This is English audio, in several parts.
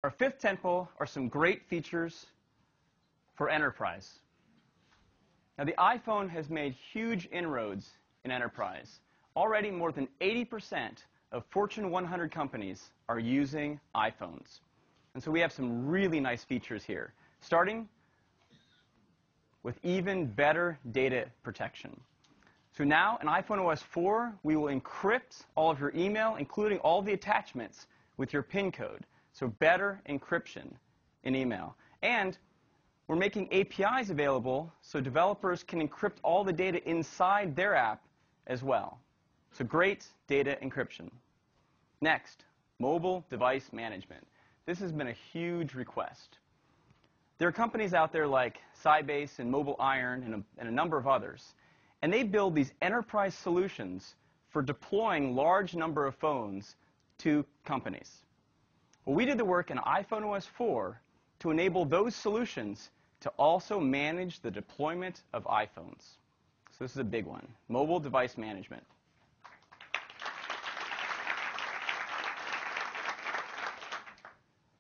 our fifth tentpole are some great features for enterprise. Now, the iPhone has made huge inroads in enterprise. Already, more than 80% of Fortune 100 companies are using iPhones. And so we have some really nice features here, starting with even better data protection. So now, in iPhone OS 4, we will encrypt all of your email, including all the attachments, with your PIN code. So better encryption in email. And we're making APIs available so developers can encrypt all the data inside their app as well. So great data encryption. Next, mobile device management. This has been a huge request. There are companies out there like Sybase and Mobile Iron and a number of others. And they build these enterprise solutions for deploying large number of phones to companies. Well, we did the work in iPhone OS 4 to enable those solutions to also manage the deployment of iPhones. So this is a big one, mobile device management.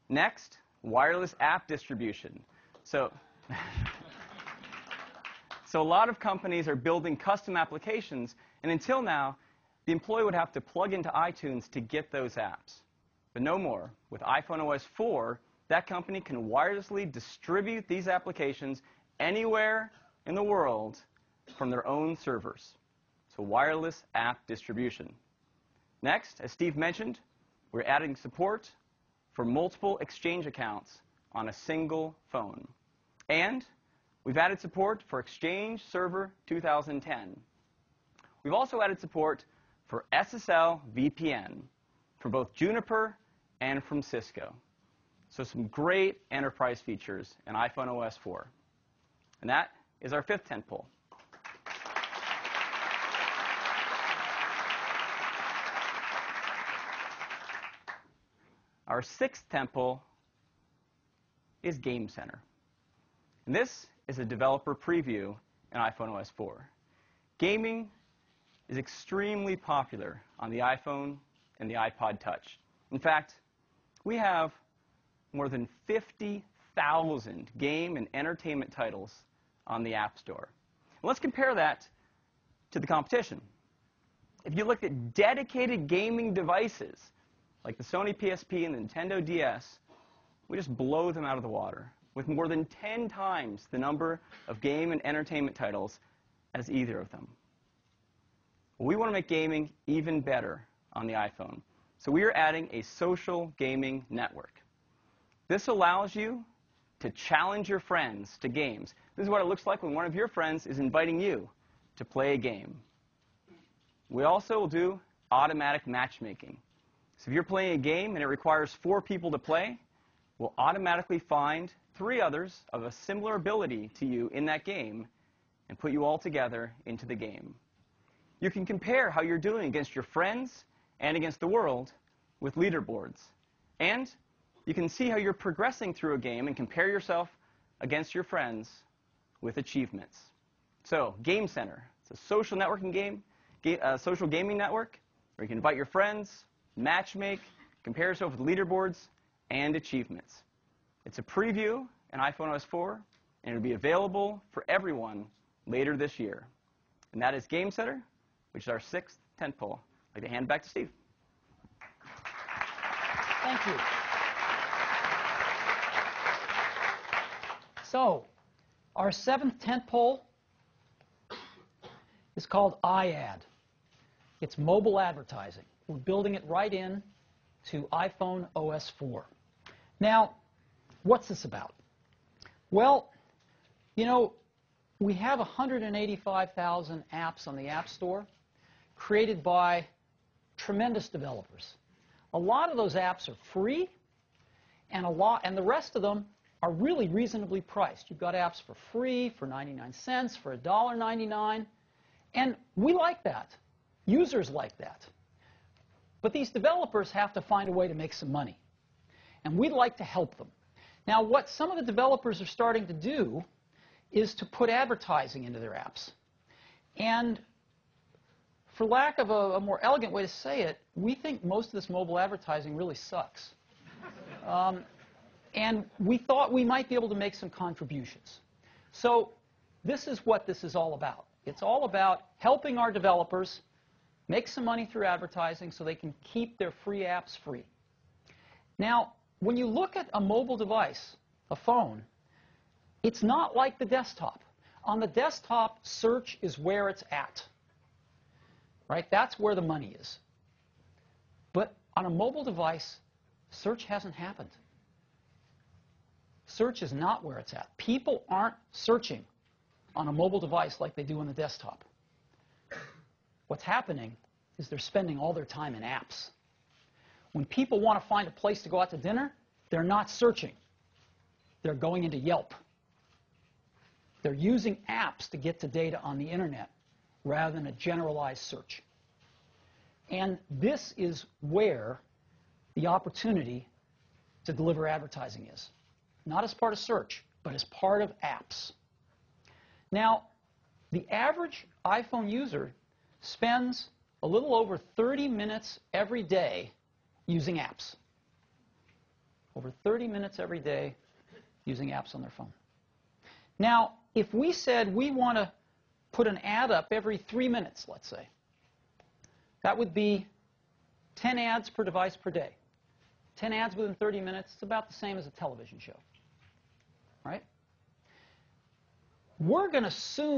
Next, wireless app distribution. So a lot of companies are building custom applications, and until now, the employee would have to plug into iTunes to get those apps. But no more. With iPhone OS 4, that company can wirelessly distribute these applications anywhere in the world from their own servers. So wireless app distribution. Next, as Steve mentioned, we're adding support for multiple Exchange accounts on a single phone. And we've added support for Exchange Server 2010. We've also added support for SSL VPN from both Juniper and from Cisco. So some great enterprise features in iPhone OS 4. And that is our fifth tentpole. Our sixth tentpole is Game Center. And this is a developer preview in iPhone OS 4. Gaming is extremely popular on the iPhone and the iPod Touch. In fact, we have more than 50,000 game and entertainment titles on the App Store. And let's compare that to the competition. If you look at dedicated gaming devices, like the Sony PSP and the Nintendo DS, we just blow them out of the water, with more than 10 times the number of game and entertainment titles as either of them. We want to make gaming even better on the iPhone. So we are adding a social gaming network. This allows you to challenge your friends to games. This is what it looks like when one of your friends is inviting you to play a game. We also will do automatic matchmaking. So if you're playing a game and it requires 4 people to play, we'll automatically find 3 others of a similar ability to you in that game and put you all together into the game. You can compare how you're doing against your friends and against the world with leaderboards. And you can see how you're progressing through a game and compare yourself against your friends with achievements. So Game Center, it's a social networking game, social gaming network where you can invite your friends, matchmake, compare yourself with leaderboards, and achievements. It's a preview in iPhone OS 4, and it'll be available for everyone later this year. And that is Game Center, which is our sixth tentpole. I'd like to hand it back to Steve. Thank you. So, our seventh tentpole is called iAd. It's mobile advertising. We're building it right in to iPhone OS 4. Now, what's this about? Well, you know, we have 185,000 apps on the App Store created by tremendous developers. A lot of those apps are free, and the rest of them are really reasonably priced. You've got apps for free, for 99 cents, for $1.99, and we like that. Users like that. But these developers have to find a way to make some money, and we'd like to help them. Now, what some of the developers are starting to do is to put advertising into their apps. And for lack of a more elegant way to say it, we think most of this mobile advertising really sucks. And we thought we might be able to make some contributions. So this is what this is all about. It's all about helping our developers make some money through advertising so they can keep their free apps free. Now, when you look at a mobile device, a phone, it's not like the desktop. On the desktop, search is where it's at. Right? That's where the money is. But on a mobile device, search hasn't happened. Search is not where it's at. People aren't searching on a mobile device like they do on the desktop. What's happening is they're spending all their time in apps. When people want to find a place to go out to dinner, they're not searching. They're going into Yelp. They're using apps to get to data on the internet rather than a generalized search. And this is where the opportunity to deliver advertising is. Not as part of search, but as part of apps. Now, the average iPhone user spends a little over 30 minutes every day using apps. Over 30 minutes every day using apps on their phone. Now, if we said we want to put an ad up every 3 minutes, let's say, that would be 10 ads per device per day. 10 ads within 30 minutes, it's about the same as a television show. Right? We're going to soon